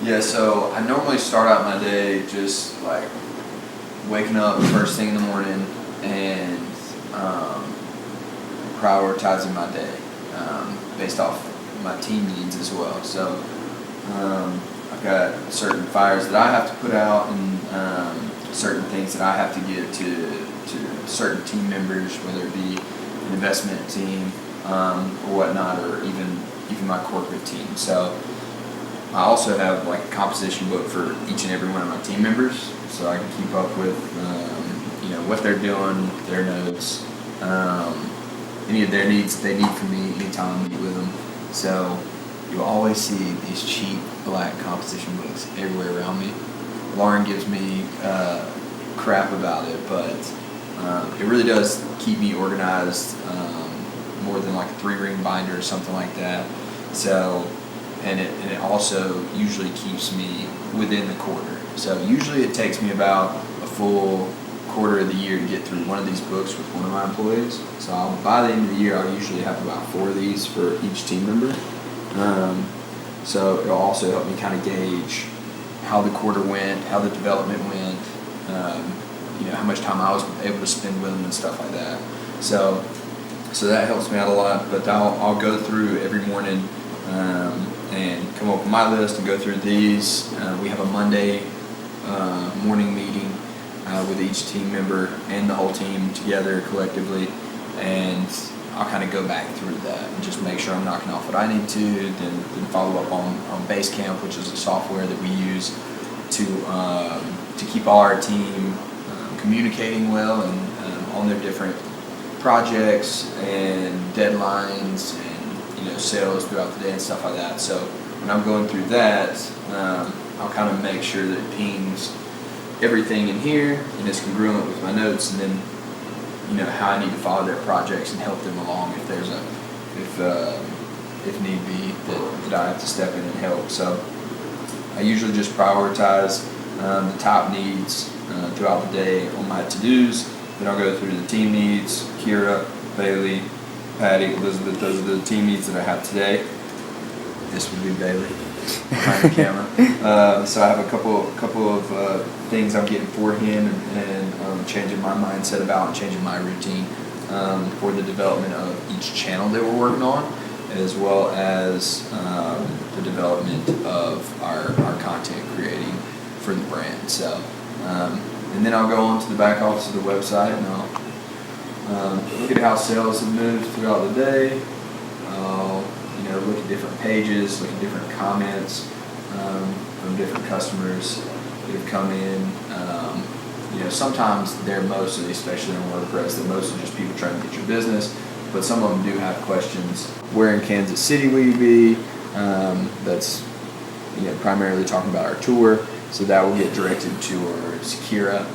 Yeah, so I normally start out my day just like waking up first thing in the morning and prioritizing my day based off my team needs as well. So I've got certain fires that I have to put out and certain things that I have to give to certain team members, whether it be an investment team or whatnot, or even my corporate team. So I also have like a composition book for each and every one of my team members, so I can keep up with what they're doing, their notes, any of their needs they need from me anytime I meet with them. So you'll always see these cheap black composition books everywhere around me. Lauren gives me crap about it, but it really does keep me organized, more than like a 3-ring binder or something like that. So, and it also usually keeps me within the quarter. So usually it takes me about a full quarter of the year to get through one of these books with one of my employees. So by the end of the year, I'll usually have about 4 of these for each team member. So it'll also help me kind of gauge how the quarter went, how the development went, how much time I was able to spend with them and stuff like that. So that helps me out a lot. But I'll go through every morning and come up with my list and go through these. We have a Monday morning meeting with each team member and the whole team together collectively, and I'll kind of go back through that and just make sure I'm knocking off what I need to, then follow up on Basecamp, which is a software that we use to keep all our team communicating well and on their different projects and deadlines and sales throughout the day and stuff like that. So when I'm going through that, I'll kind of make sure that it pings everything in here and is congruent with my notes, and then how I need to follow their projects and help them along if there's if need be that I have to step in and help. So I usually just prioritize the top needs throughout the day on my to-dos. Then I'll go through the team needs. Kira, Bailey, Patty, Elizabeth, those are the team needs that I have today. This would be Bailey behind the camera. So I have a couple of things I'm getting for him and changing my mindset about and changing my routine for the development of each channel that we're working on, as well as the development of our content creating for the brand. So and then I'll go on to the back office of the website and I'll look at how sales have moved throughout the day. I'll look at different pages, look at different comments from different customers that have come in. Sometimes they're mostly, especially on WordPress, they're mostly just people trying to get your business, but some of them do have questions. Where in Kansas City will you be? That's primarily talking about our tour, so that will get directed towards Kira,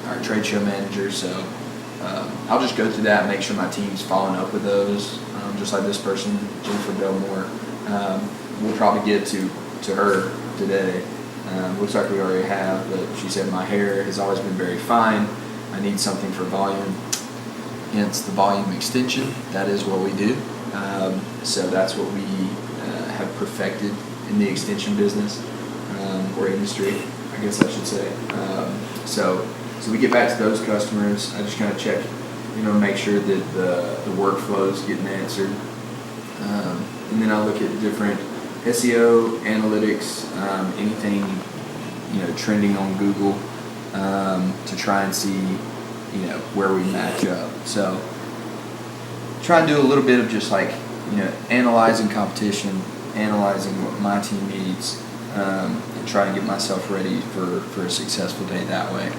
our trade show manager. So I'll just go through that and make sure my team's following up with those. Just like this person, Jennifer Belmore, we'll probably get to her today. Looks like we already have, but she said my hair has always been very fine. I need something for volume, hence the volume extension. That is what we do. So that's what we have perfected in the extension business or industry, I guess I should say. So we get back to those customers. I just kind of check, make sure that the workflow is getting answered. And then I look at different SEO, analytics, anything, trending on Google, to try and see, where we match up. So try and do a little bit of just like, analyzing competition, analyzing what my team needs, and try and get myself ready for a successful day that way.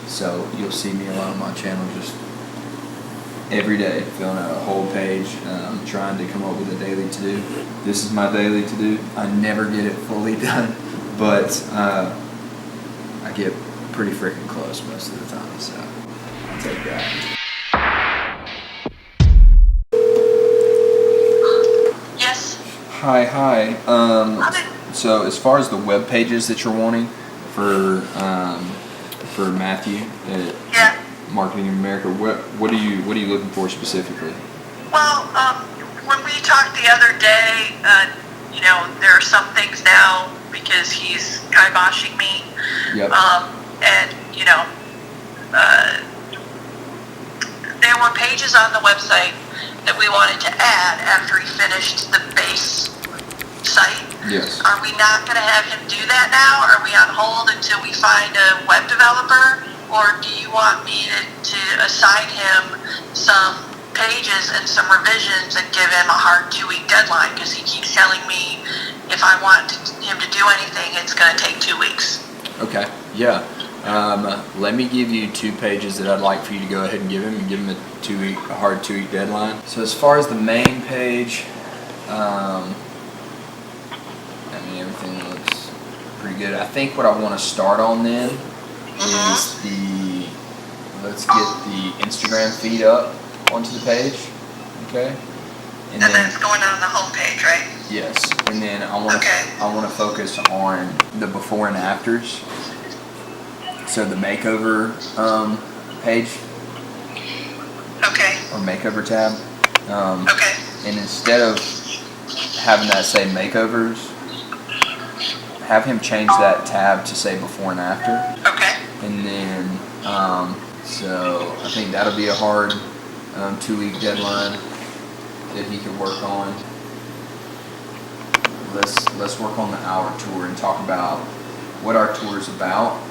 So you'll see me a lot on my channel just every day filling out a whole page, trying to come up with a daily to-do. This is my daily to-do. I never get it fully done, but I get pretty freaking close most of the time, so I'll take that. Yes. Hi. So as far as the web pages that you're wanting for Matthew at Marketing in America, what are you looking for specifically? Well, when we talked the other day, there are some things because he's kiboshing me. Yep. And, there were pages on the website that we wanted to add after he finished the base site. Yes. Are we not going to have him do that now? Are we on hold until we find a web developer? Or do you want me to assign him some pages and some revisions and give him a hard 2-week deadline? Because he keeps telling me if I want him to do anything, it's going to take 2 weeks. Okay. Yeah. Let me give you 2 pages that I'd like for you to go ahead and give him a hard 2 week deadline. So as far as the main page, everything looks pretty good. I think what I want to start on then is let's get the Instagram feed up onto the page. Okay. And then it's going on the home page, right? Yes. And then I want to focus on the before and afters. So the makeover page. Okay. Or makeover tab. Okay. And instead of having that say makeovers, have him change that tab to say before and after. Okay. And then, so I think that'll be a hard 2 week deadline that he could work on. Let's work on the hour tour and talk about what our tour is about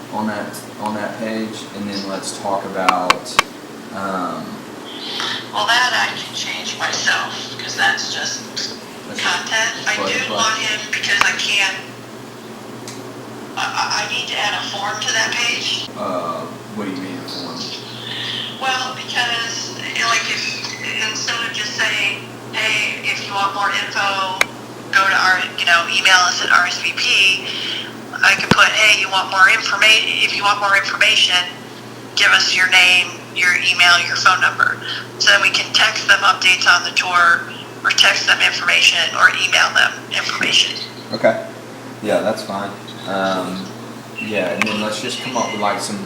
on that page, and then let's talk about. Well, that I can change myself because that's just content. I do want him because I can't. I need to add a form to that page. What do you mean a form? Well, because like if instead of just saying, hey, if you want more info, go to our email us at RSVP. I can put, hey, you want more information? If you want more information, give us your name, your email, your phone number. So then we can text them updates on the tour, or text them information, or email them information. Okay. Yeah, that's fine. Yeah, and then let's just come up with like some.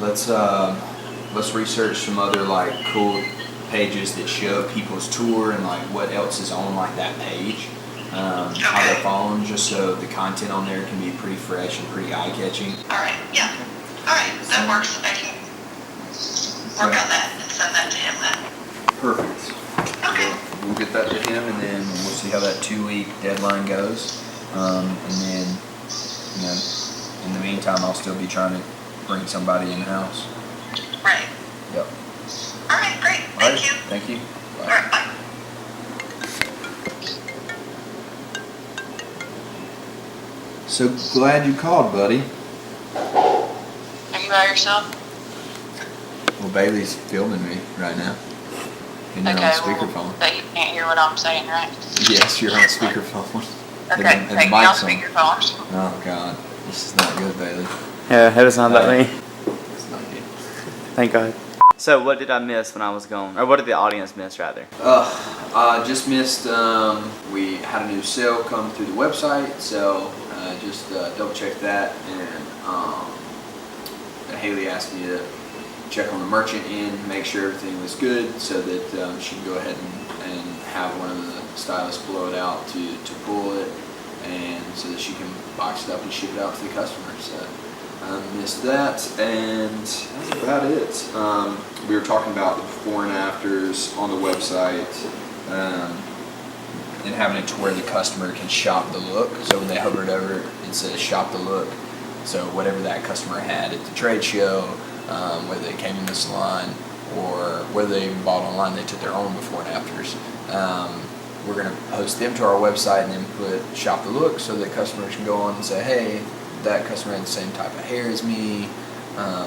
Let's research some other like cool pages that show people's tour and like what else is on like that page. How they're following, just so the content on there can be pretty fresh and pretty eye-catching. All right, yeah. All right, that works. I can work on that and send that to him then. Perfect. Okay. We'll get that to him, and then we'll see how that 2 week deadline goes. And then, in the meantime, I'll still be trying to bring somebody in-house. Right. Yep. All right, great. Thank you. Thank you. Bye. All right, bye. So glad you called, buddy. Are you by yourself? Well, Bailey's filming me right now. And you're on speakerphone. But you can't hear what I'm saying, right? Yes, you're on speakerphone. Okay, and the take me on mic's on. speakerphone. Oh, God. This is not good, Bailey. Yeah, it was not about me. It's not good. Thank God. So what did I miss when I was gone? Or what did the audience miss, rather? Just missed, we had a new sale come through the website, so just double check that, and Haley asked me to check on the merchant end, make sure everything was good, so that she can go ahead and have one of the stylists blow it out to pull it, and so that she can box it up and ship it out to the customer. So missed that, and that's about it. We were talking about the before and afters on the website, and having it to where the customer can shop the look. So when they hover it over, it says shop the look. So whatever that customer had at the trade show, whether they came in the salon or whether they even bought online, they took their own before and afters. We're going to post them to our website and then put shop the look so that customers can go on and say, hey, that customer had the same type of hair as me,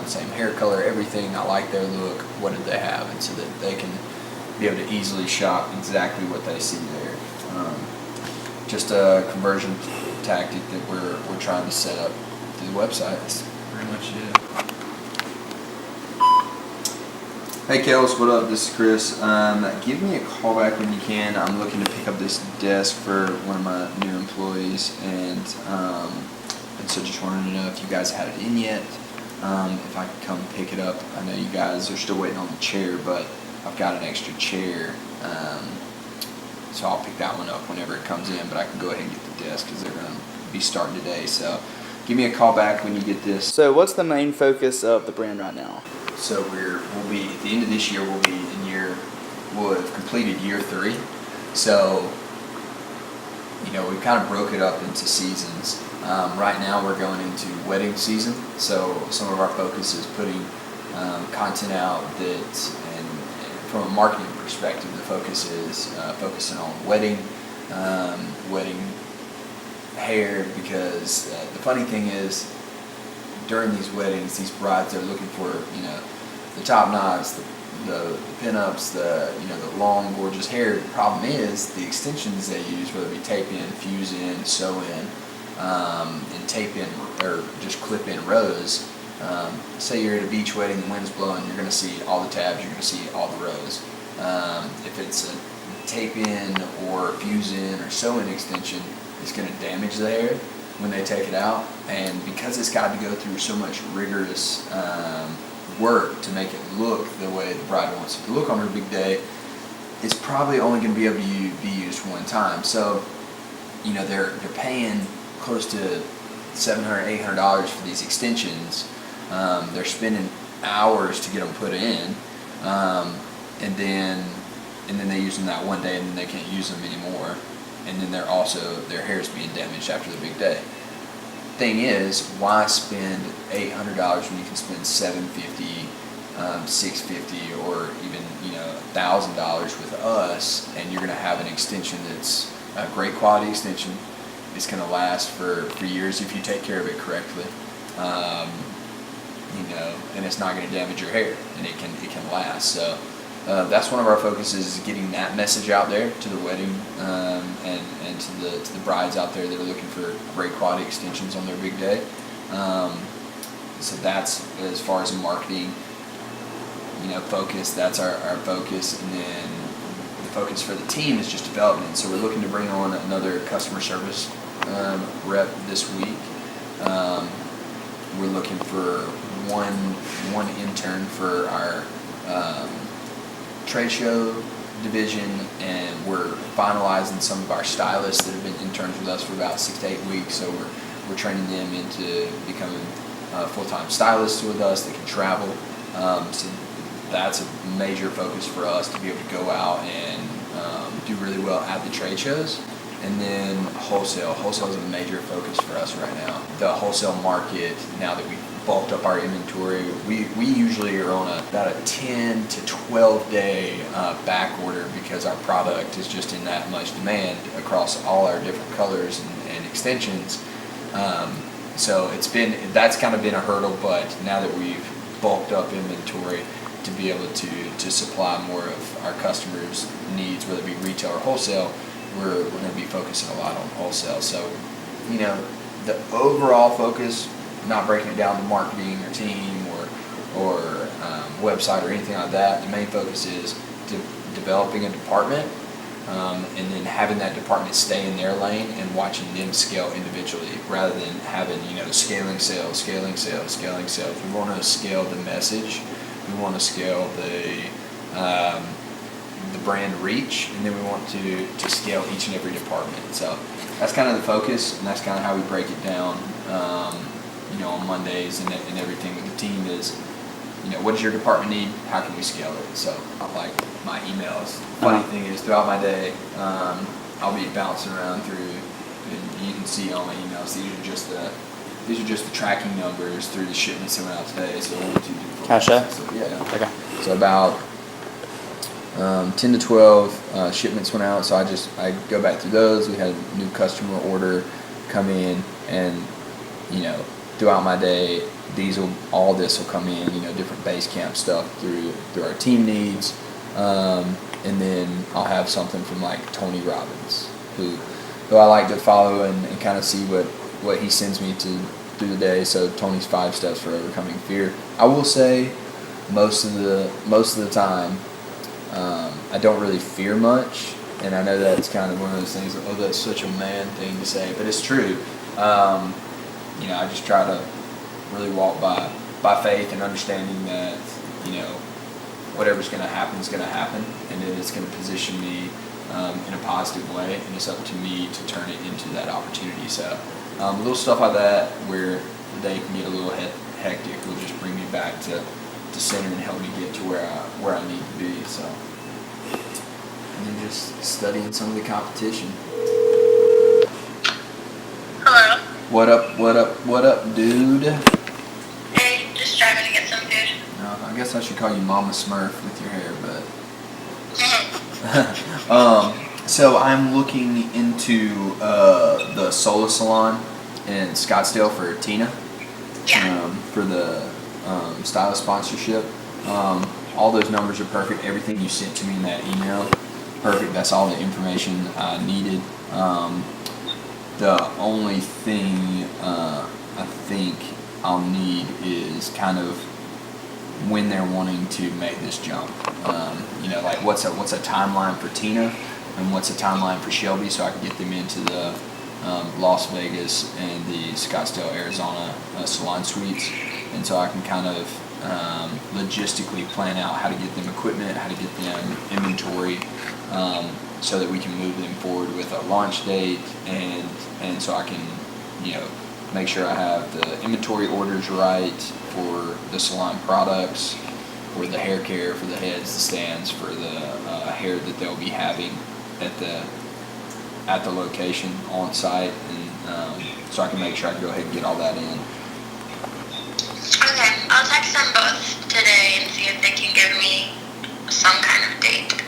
same hair color, everything. I like their look. What did they have? And so that they can be able to easily shop exactly what they see there. Just a conversion tactic that we're trying to set up through the website. That's pretty much it. Hey Kels, what up? This is Chris. Give me a call back when you can. I'm looking to pick up this desk for one of my new employees, and so just wanted to know if you guys had it in yet. If I could come pick it up. I know you guys are still waiting on the chair, but I've got an extra chair. So I'll pick that one up whenever it comes in, but I can go ahead and get the disc because they're going to be starting today. So give me a call back when you get this. So what's the main focus of the brand right now? So we'll be at the end of this year. We'll have completed year 3. So we kind of broke it up into seasons. Right now we're going into wedding season. So some of our focus is putting content out and from a marketing perspective, the focus is focusing on wedding hair, because the funny thing is, during these weddings, these brides are looking for the top knots, the pinups, the long gorgeous hair. The problem is the extensions they use, whether it be tape in, fuse in, sew in, and tape in or just clip in rows. Say you're at a beach wedding, the wind's blowing, you're going to see all the tabs, you're going to see all the rows. If it's a tape in or fuse in or sew in extension, it's going to damage the hair when they take it out. And because it's got to go through so much rigorous work to make it look the way the bride wants it to look on her big day, it's probably only going to be able to be used one time. So they're paying close to $700, $800 for these extensions. They're spending hours to get them put in, and then they use them that one day, and then they can't use them anymore. And then their hair's being damaged after the big day. Thing is, why spend $800 when you can spend $750, $650, or even $1,000 with us, and you're going to have an extension that's a great quality extension. It's going to last for years if you take care of it correctly. And it's not going to damage your hair, and it can last. So that's one of our focuses, is getting that message out there to the wedding and to the brides out there that are looking for great quality extensions on their big day. So that's as far as marketing, focus. That's our focus, and then the focus for the team is just development. So we're looking to bring on another customer service rep this week. We're looking for one intern for our trade show division, and we're finalizing some of our stylists that have been interns with us for about 6 to 8 weeks. So we're training them into becoming full-time stylists with us that can travel. So that's a major focus for us, to be able to go out and do really well at the trade shows. And then wholesale is a major focus for us right now. The wholesale market, now that we've bulked up our inventory, we usually are on about a 10 to 12 day back order, because our product is just in that much demand across all our different colors and extensions. So that's kind of been a hurdle, but now that we've bulked up inventory to be able to supply more of our customers' needs, whether it be retail or wholesale, we're going to be focusing a lot on wholesale. So, the overall focus, not breaking it down to marketing or team or website or anything like that. The main focus is developing a department, and then having that department stay in their lane and watching them scale individually, rather than having scaling sales. We want to scale the message. We want to scale the brand reach, and then we want to scale each and every department. So that's kind of the focus, and that's kind of how we break it down. On Mondays and everything with the team is, what does your department need? How can we scale it? So, like my emails. Funny thing is, throughout my day, I'll be bouncing around through, and you can see all my emails. These are just the tracking numbers through the shipments that went out today. So 1, 2, 3, 4. Cash app? So, yeah. Okay. So about 10 to 12 shipments went out. So I go back through those. We had a new customer order come in, and throughout my day, all this will come in, different base camp stuff through our team needs, and then I'll have something from like Tony Robbins, who I like to follow and kind of see what he sends me through the day. So Tony's 5 steps for overcoming fear. I will say, most of the time, I don't really fear much, and I know that's kind of one of those things. Oh, that's such a man thing to say, but it's true. I just try to really walk by faith and understanding that, whatever's going to happen is going to happen, and then it's going to position me in a positive way, and it's up to me to turn it into that opportunity. So little stuff like that where the day can get a little hectic will just bring me back to center and help me get to where I need to be. So, and then just studying some of the competition. Hello. What up, dude? Hey, just driving to get some food. I guess I should call you Mama Smurf with your hair, but so I'm looking into the Sola Salon in Scottsdale for Tina. Yeah. For the stylist sponsorship. All those numbers are perfect. Everything you sent to me in that email, perfect. That's all the information I needed. The only thing I think I'll need is kind of when they're wanting to make this jump. Like what's a timeline for Tina and what's a timeline for Shelby, so I can get them into the Las Vegas and the Scottsdale, Arizona salon suites, and so I can kind of logistically plan out how to get them equipment, how to get them inventory, so that we can move them forward with a launch date, and so I can make sure I have the inventory orders right for the salon products, for the hair care, for the heads, the stands, for the hair that they'll be having at the location on site, and so I can make sure I can go ahead and get all that in. Okay, I'll text them both today and see if they can give me some kind of date.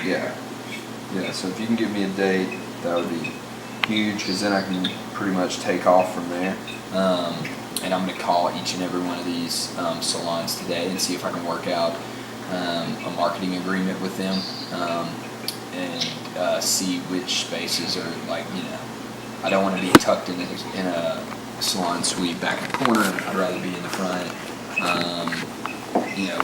Yeah. So if you can give me a date, that would be huge, because then I can pretty much take off from there. And I'm going to call each and every one of these salons today and see if I can work out a marketing agreement with them, and see which spaces are I don't want to be tucked in a salon suite back in the corner. I'd rather be in the front,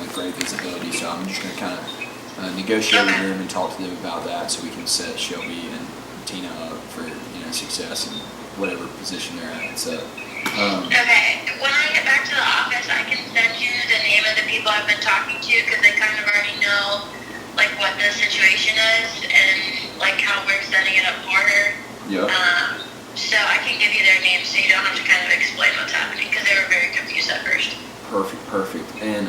with great visibility. So I'm just going to kind of negotiate with them and talk to them about that, so we can set Shelby and Tina up for success in whatever position they're at. So. Okay, when I get back to the office, I can send you the name of the people I've been talking to, because they kind of already know what the situation is and how we're setting it up for her. Yep. So I can give you their names so you don't have to kind of explain what's happening, because they were very confused at first. Perfect. And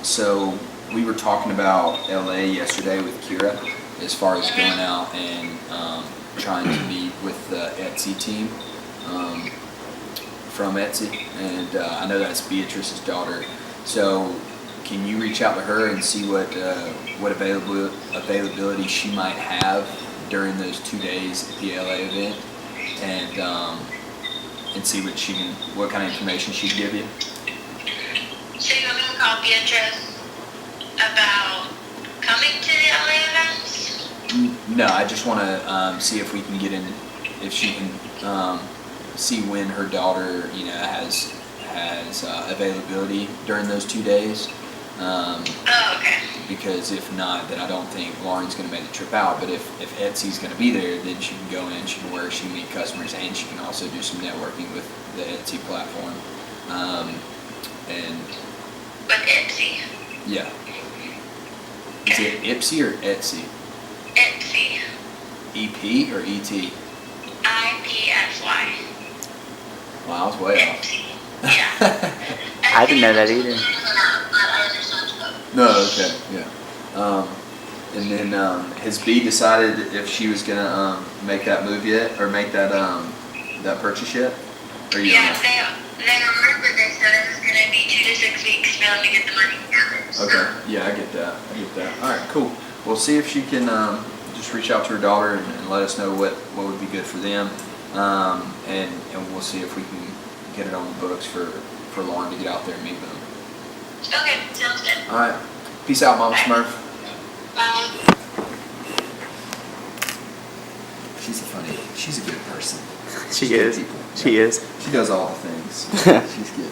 so we were talking about LA yesterday with Kira as far as going out and trying to meet with the Etsy team from Etsy, and I know that's Beatrice's daughter. So can you reach out to her and see what availability she might have during those 2 days at the LA event, and see what kind of information she'd give you? So you want me to call Beatrice about coming to the LA events? No, I just want to see if we can get in, if she can see when her daughter, has availability during those 2 days. Okay. Because if not, then I don't think Lauren's going to make the trip out. But if Etsy's going to be there, then she can go in, she can work, she can meet customers, and she can also do some networking with the Etsy platform. And With Etsy. yeah. Is it Ipsy or Etsy? Etsy. EP or ET? IPSY. Wow, I was way off. Etsy. Yeah. I didn't know that either. No, okay, yeah. And then has B decided if she was gonna make that move yet, or make that purchase yet? Or you Yeah, don't know? they remember they said it was going to be 2 to 6 weeks for them to get the money together. So. Okay, yeah, I get that. All right, cool. We'll see if she can just reach out to her daughter and let us know what would be good for them, and we'll see if we can get it on the books for Lauren to get out there and meet with them. Okay, sounds good. All right, peace out, Mama Smurf. Bye. She's a good person. She is. People. She is. She does all the things. She's good.